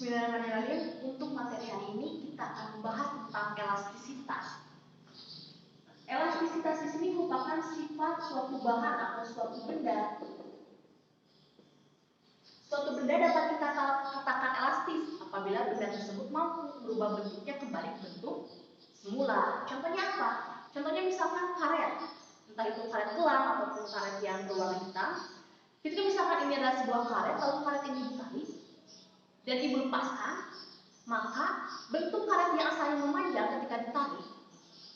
Bismillahirrahmanirrahim. Untuk materi hari ini kita akan membahas tentang elastisitas. Elastisitas di sini merupakan sifat suatu bahan atau suatu benda. Suatu benda dapat kita katakan elastis apabila benda tersebut mampu merubah bentuknya kembali ke bentuk semula. Contohnya apa? Contohnya misalkan karet, entah itu karet kelam ataupun karet yang berwarna hitam. Ketika misalkan ini adalah sebuah karet, lalu karet ini ditarik dan ibu lepaskan, maka bentuk karet yang asalnya memanjang ketika ditarik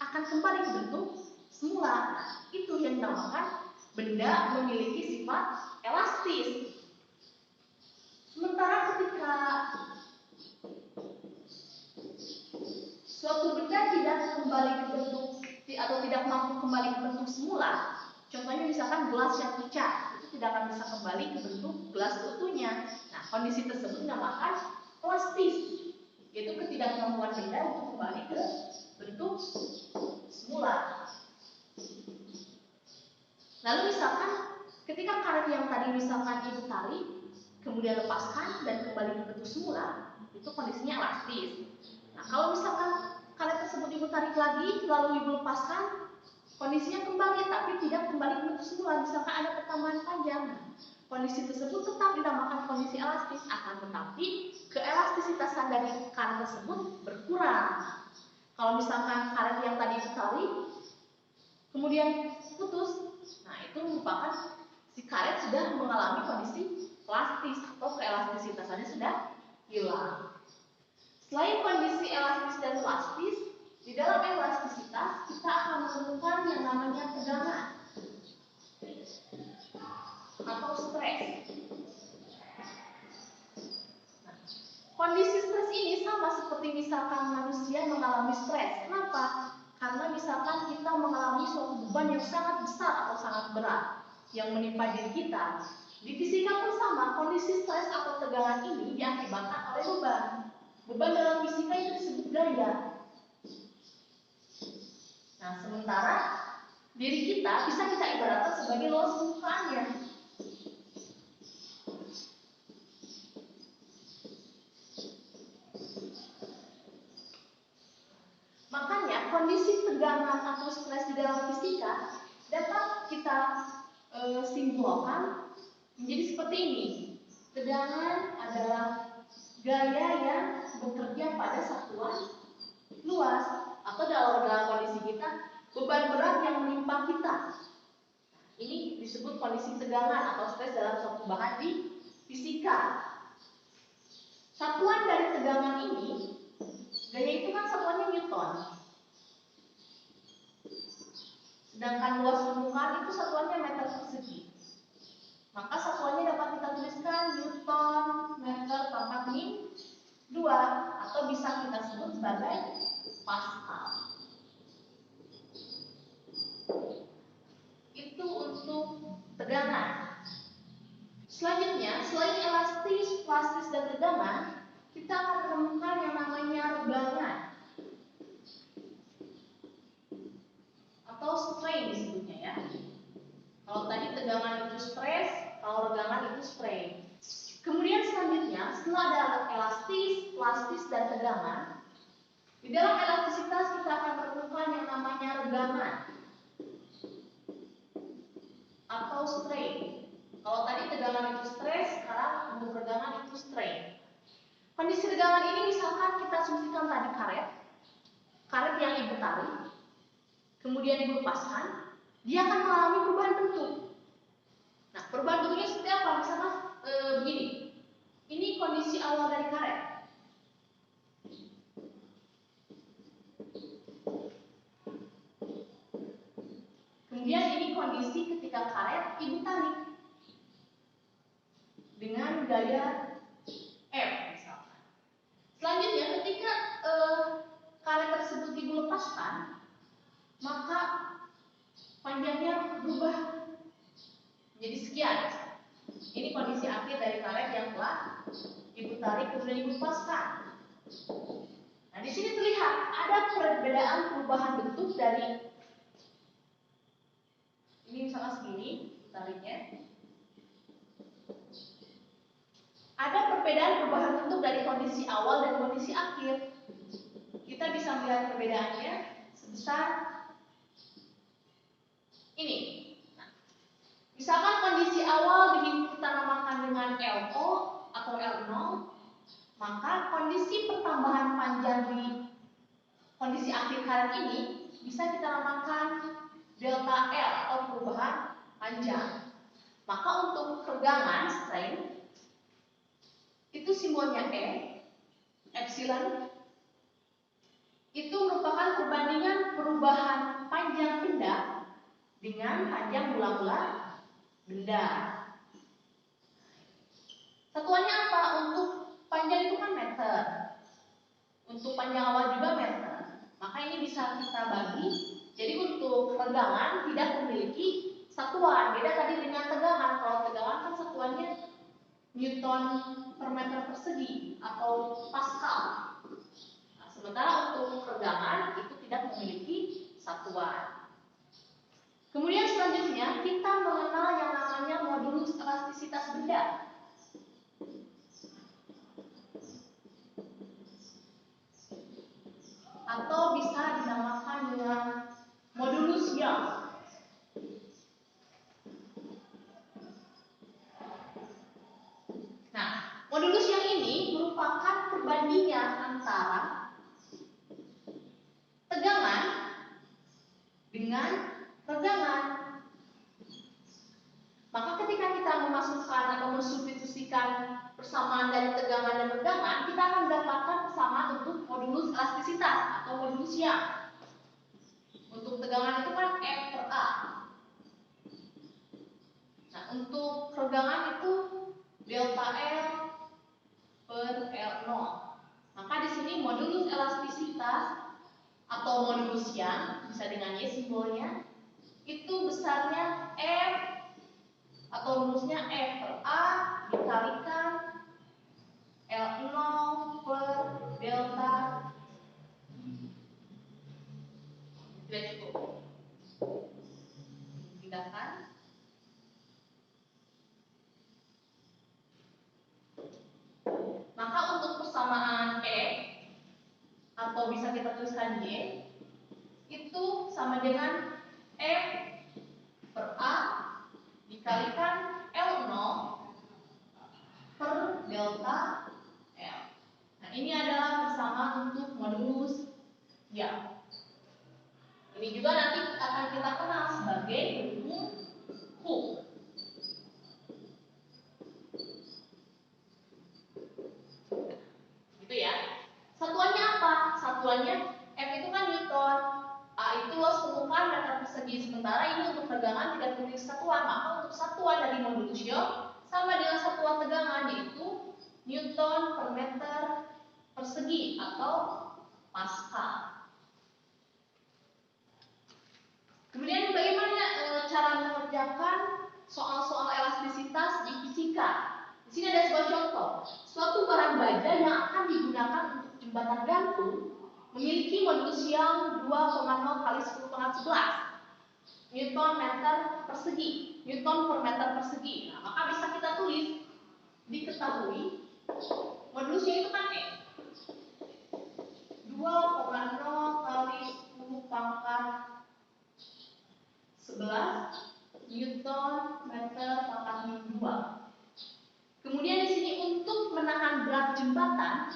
akan kembali ke bentuk semula. Nah, itu yang dinamakan benda memiliki sifat elastis. Sementara ketika suatu benda tidak kembali ke bentuk atau tidak mampu kembali ke bentuk semula, contohnya misalkan gelas yang pecah, itu tidak akan bisa kembali ke bentuk gelas utuhnya. Nah, kondisi tersebut dinamakan elastis, yaitu ketidakmampuan benda untuk kembali ke bentuk semula. Lalu misalkan ketika karet yang tadi misalkan ibu tarik, kemudian lepaskan dan kembali ke bentuk semula, itu kondisinya elastis. Nah, kalau misalkan karet tersebut ibu tarik lagi, lalu ibu lepaskan, kondisinya kembali tapi tidak kembali ke bentuk semula, misalkan ada pertambahan panjang. Kondisi tersebut tetap dinamakan kondisi elastis, akan tetapi keelastisitasan dari karet tersebut berkurang. Kalau misalkan karet yang tadi ditarik kemudian putus, nah itu merupakan si karet sudah mengalami kondisi elastis atau keelastisitasannya sudah hilang. Selain kondisi elastis dan elastis, di dalam elastisitas kita akan menemukan yang namanya tegangan atau stres. Nah, kondisi stres ini sama seperti misalkan manusia mengalami stres. Kenapa? Karena misalkan kita mengalami suatu beban yang sangat besar atau sangat berat yang menimpa diri kita. Di fisika pun sama, kondisi stres atau tegangan ini diakibatkan oleh beban. Beban dalam fisika itu disebut gaya. Nah, sementara diri kita bisa kita ibaratkan sebagai luas permukaannya. Makanya kondisi tegangan atau stres di dalam fisika dapat kita simbolkan menjadi seperti ini. Tegangan adalah gaya yang bekerja pada satuan luas, atau dalam kondisi kita beban berat yang menimpa kita. Ini disebut kondisi tegangan atau stres dalam suatu bahan di fisika. Satuan dari tegangan ini, gaya itu kan satuannya Newton. Sedangkan luas permukaan itu satuannya meter persegi. Maka satuannya dapat kita tuliskan Newton meter pangkat min 2, atau bisa kita sebut sebagai Pascal. Itu untuk tegangan. Selanjutnya, selain elastis, plastis, dan tegangan, kita akan menemukan yang namanya regangan atau strain disebutnya ya. Kalau tadi tegangan itu stres, kalau regangan itu strain. Kemudian selanjutnya, setelah ada elastis, plastis, dan tegangan, di dalam elastisitas kita akan menemukan yang namanya regangan atau strain. Kalau tadi tegangan itu stres, sekarang untuk regangan itu strain. Kondisi regangan ini misalkan kita asumsikan tadi karet yang ibu tarik, kemudian ibu lepaskan, dia akan mengalami perubahan bentuk. Nah, perubahan bentuknya seperti apa? Misalkan begini, ini kondisi awal dari karet. Kemudian ini kondisi ketika karet ibu tarik dengan gaya F misalkan. Selanjutnya ketika karet tersebut ibu lepaskan, maka panjangnya berubah menjadi sekian. Ini kondisi akhir dari karet yang telah ibu tarik kemudian ibu lepaskan. Nah, di sini terlihat ada perbedaan perubahan bentuk dari ini misalnya segini tariknya. ada perubahan bentuk dari kondisi awal dan kondisi akhir. Kita bisa melihat perbedaannya sebesar ini. Nah, misalkan kondisi awal kita namakan dengan LO atau L0, maka kondisi pertambahan panjang di kondisi akhir karet ini bisa kita namakan delta L atau perubahan panjang. Maka untuk ketegangan strain itu simbolnya E, epsilon itu merupakan perbandingan perubahan panjang benda dengan panjang mula-mula benda. Satuannya apa? Untuk panjang itu kan meter, untuk panjang awal juga meter. Maka ini bisa kita bagi. Jadi untuk tegangan tidak memiliki satuan. Beda tadi dengan tegangan. Kalau tegangan kan satuannya Newton per meter persegi atau Pascal. Nah, sementara untuk tegangan itu tidak memiliki satuan. Kemudian selanjutnya kita mengenal yang namanya modulus elastisitas benda. Atau bisa dinamakan dengan modulus Young. Nah, modulus Young ini merupakan perbandingan antara tegangan dengan tegangan. Maka ketika kita memasukkan atau mensubstitusikan persamaan dari tegangan dan tegangan, kita akan mendapatkan persamaan untuk modulus elastisitas atau modulus Young. Untuk tegangan itu kan F per A. Nah, untuk tegangan itu delta L per L0. Maka di sini modulus elastisitas atau modulus Young, bisa dengan Y simbolnya, itu besarnya F atau rumusnya F per A dikalikan L0 per delta. Tidak cukup. Pindahkan. Maka untuk persamaan E atau bisa kita tuliskan Y itu sama dengan F per A dikalikan L0 per delta L. Nah, ini adalah persamaan untuk modulus Young. Ini juga nanti akan kita kenal sebagai hukum Hooke. Gitu ya. Satuannya apa? Satuannya F itu kan Newton, A itu luas permukaan meter persegi. Sementara ini untuk tegangan tidak memiliki satuan. Maka untuk satuan dari modulus Young sama dengan satuan tegangan, yaitu Newton per meter persegi atau Pascal. Kemudian bagaimana cara mengerjakan soal-soal elastisitas di fisika? Di sini ada sebuah contoh. Suatu barang baja yang akan digunakan untuk jembatan gantung memiliki modulus Young 2,0 kali 10 pangkat 11 Newton meter persegi, Newton per meter persegi. Nah, maka bisa kita tulis, diketahui modulusnya itu kan E, 2,0 kali 10 pangkat 11 Newton meter pangkat 2. Kemudian di sini untuk menahan berat jembatan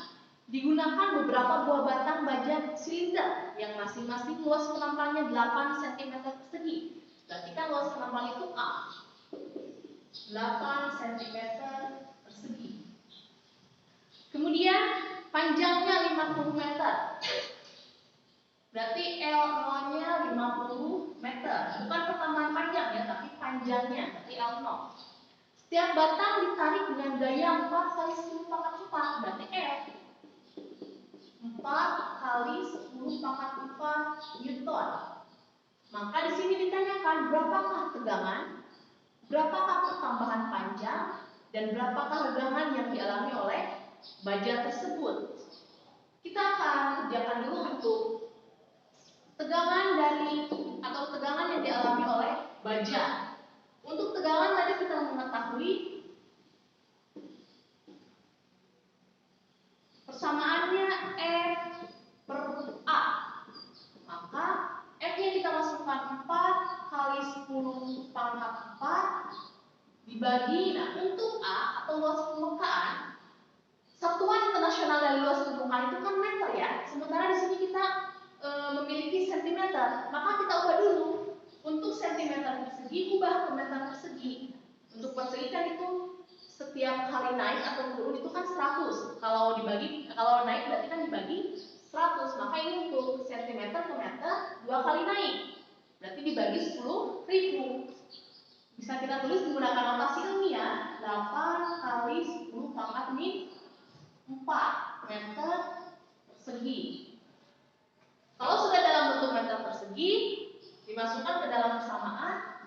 digunakan beberapa buah batang baja silinder yang masing-masing luas penampangnya 8 cm persegi. Berarti kan luas penampang itu A, 8 cm persegi. Kemudian panjangnya 50 meter. Berarti L0-nya 50 meter. Bukan pertambahan panjang ya, tapi panjangnya, berarti L0. Setiap batang ditarik dengan gaya 4 kali 10 pangkat 4, berarti F 4 kali 10 pangkat 4 Newton. Maka di sini ditanyakan berapakah tegangan, berapakah pertambahan panjang, dan berapakah tegangan yang dialami oleh baja tersebut. Kita akan kerjakan dulu untuk tegangan yang dialami oleh baja. Untuk tegangan tadi kita mengetahui Persamaannya F per A. Maka F-nya kita masukkan 4 kali 10 pangkat 4 dibagi, nah untuk A atau luas permukaan, satuan internasional dari luas permukaan itu kan meter ya. Sementara di sini kita memiliki sentimeter, maka kita ubah dulu. Untuk sentimeter persegi ubah ke meter persegi. Untuk persegi kan itu setiap kali naik atau turun itu kan 100. Kalau naik berarti kan dibagi 100. Maka ini untuk sentimeter ke meter 2 kali naik. Berarti dibagi 10.000. Bisa kita tulis menggunakan notasi ilmiah 8 kali 10 pangkat min 4 meter persegi. Kalau sudah dalam bentuk meter persegi, dimasukkan ke dalam persamaan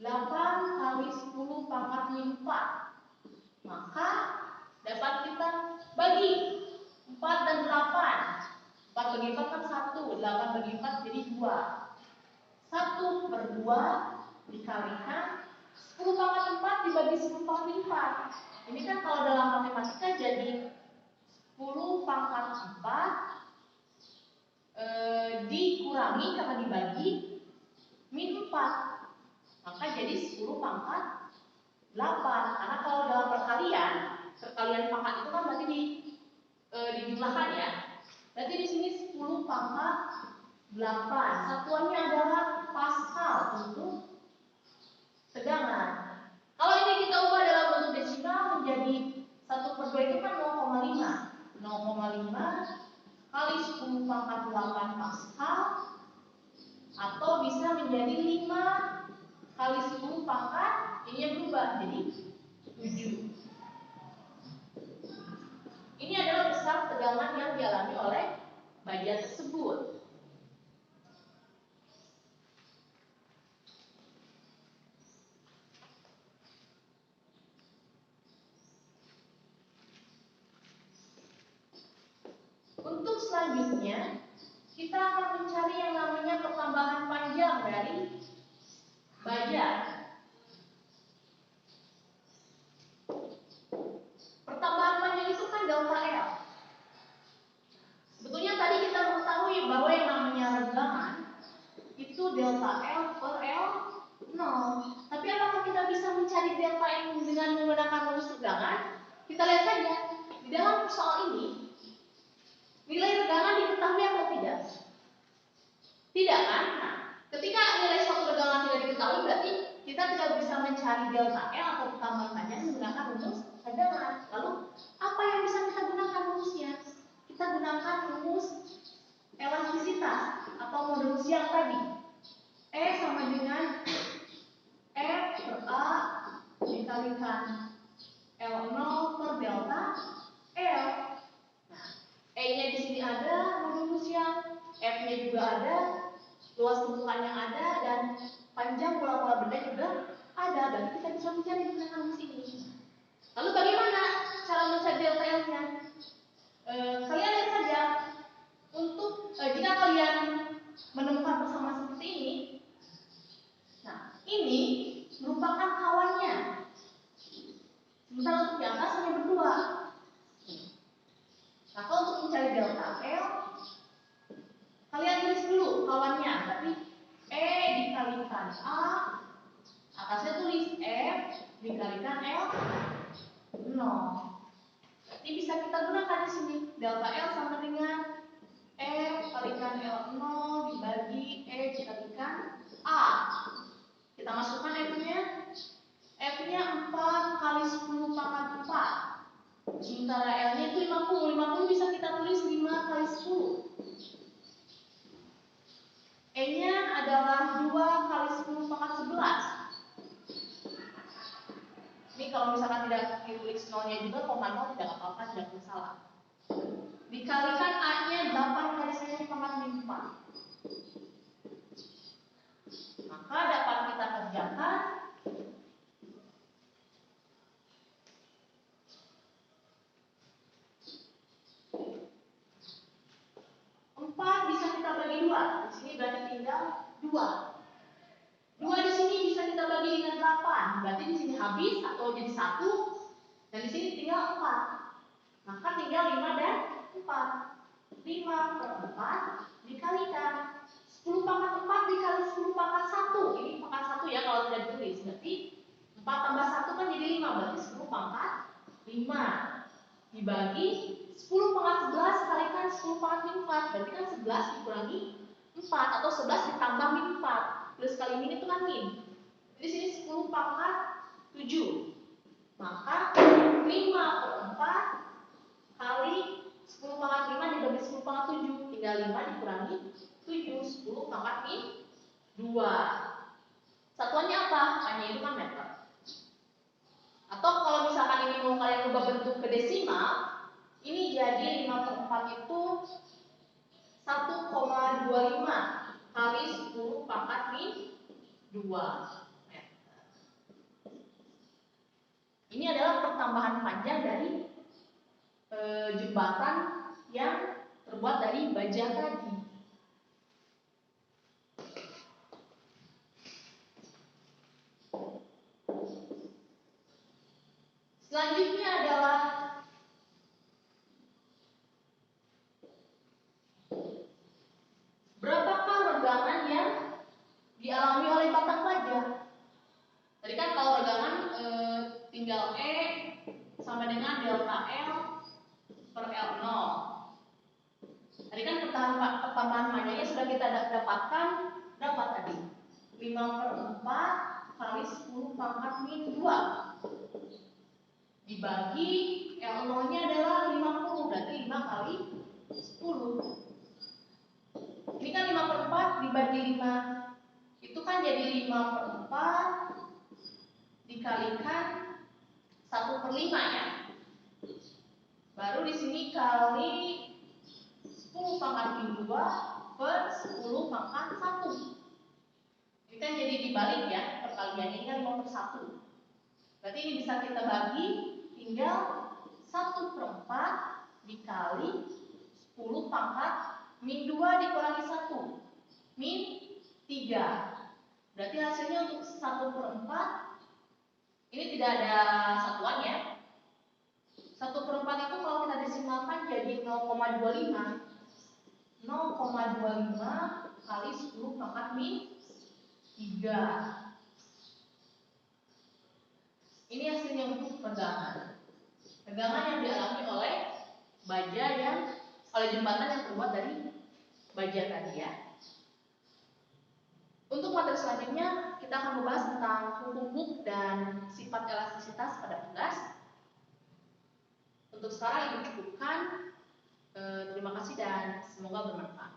8 kali 10 pangkat min 4. Maka dapat kita bagi 4 dan 8. 4 bagi 4 kan 1, 8 bagi 4 jadi 2. 1 per 2 dikalikan 10 pangkat 4 dibagi 10 pangkat 4. Ini kan kalau dalam matematika jadi 10 pangkat 4 dikurangi karena dibagi min 4. Maka jadi 10 pangkat 8. Karena kalau dalam perkalian pangkat itu kan berarti dijumlahkan ya. Berarti di sini 10 pangkat 8. Satuannya adalah Pascal untuk tegangan. Kalau ini kita ubah dalam bentuk desimal menjadi 1 per 2 itu kan 0,5. 0,5 kali 10 pangkat 8 Pascal, atau bisa menjadi 5 kali 10 pangkat, ini yang berubah jadi 7. Ini adalah besar tegangan yang dialami oleh baja tersebut. Untuk selanjutnya, kita akan mencari yang namanya pertambahan panjang dari baja. Pertambahan panjang itu kan delta L. Sebetulnya tadi kita mengetahui bahwa yang namanya renggangan itu delta L per L 0. Tapi apakah kita bisa mencari delta L dengan menggunakan rumus renggangan? Kita lihat saja di dalam soal ini. Nilai renggangan diketahui atau tidak? Tidak kan? Nah, ketika nilai suatu renggangan tidak diketahui, berarti kita tidak bisa mencari delta L atau pertambahan panjang menggunakan rumus renggangan. Lalu, apa yang bisa kita gunakan rumusnya? Kita gunakan rumus elastisitas atau modulus yang tadi. E sama dengan F per A dikalikan L0 per delta L. E-nya di sini ada modulus yang, F-nya juga ada, luas permukaannya ada, dan panjang bola-bola benda juga ada. Berarti kita bisa mencari menggunakan rumus ini. Lalu bagaimana cara mencari delta L-nya? Kalian lihat saja, untuk jika kalian menemukan persamaan seperti ini, nah ini merupakan kawannya. Sementara untuk di atas hanya berdua. Nah, kalau untuk mencari delta L, kalian tulis dulu kawannya. Berarti E dikalikan A, atasnya tulis F dikalikan L 0. Berarti bisa kita gunakan di sini. Delta L sama dengan F kalikan L 0 dibagi E dikalikan A. Kita masukkan F-nya. F-nya 4 kali 10 pangkat 4. Sementara L-nya itu 50. 50 bisa kita tulis 5 kali 10. E-nya adalah 2 kali 10 pangkat 11. Ini kalau misalkan tidak ditulis nolnya juga, koma 0 tidak apa-apa, tidak masalah. Dikalikan A-nya 8 kali 10 pangkat 4. Maka dapat kita kerjakan 4 bisa kita bagi 2. Di sini berarti tinggal 2. 2 di sini bisa kita bagi dengan 8. Berarti di sini habis atau jadi 1. Dan di sini tinggal 4. Maka tinggal 5 dan 4. 5/4 dikalikan 10/4 dikali 10/1. Ini pangkat 1 ya kalau tidak ditulis. Berarti 4 tambah 1 kan jadi 5. Berarti 10/5 dibagi 10/11 kalikan 10/4. Berarti kan 11 dikurangi 4 atau 11 ditambah min 4. Plus kali min itu kan min. Di sini 10/7. Maka 5/4 kali 10/5 dibagi 10/7. Tinggal 5 dikurangi 7. 10/2. Satuannya apa? Hanya itu kan meter. Atau kalau misalkan ini mau kalian ubah bentuk ke desimal, ini jadi 5/4 itu 1,25 kali 10/2 meter. Ini adalah pertambahan panjang dari jembatan yang terbuat dari baja tadi. Selanjutnya adalah berapakah regangan yang dialami oleh batang baja? Tadi kan kalau regangan tinggal E sama dengan delta L per L0. Tadi kan pertambahan panjangnya sudah kita dapatkan berapa tadi? 5/4 kali 10/2 dibagi L0 nya adalah 50, berarti 5 kali 10. Ini kan 5/4 dibagi 5 itu kan jadi 5/4 dikalikan 1/5 ya. Baru di sini kali 10/2 per 10/1. Ini kan jadi dibalik ya, perkaliannya ini kan 5/1. Berarti ini bisa kita bagi, tinggal 1/4 dikali 10/2 dikurangi 1 min 3. Berarti hasilnya untuk 1/4 ini tidak ada satuannya. 1/4 itu kalau kita desimalkan jadi 0,25. 0,25 kali 10/4 min 3. Ini hasilnya untuk regangan. Regangan yang dialami oleh baja oleh jembatan yang terbuat dari baja tadi ya. Untuk materi selanjutnya kita akan membahas tentang hukum Hooke dan sifat elastisitas pada pegas. Untuk sekarang ibu cukupkan. Terima kasih dan semoga bermanfaat.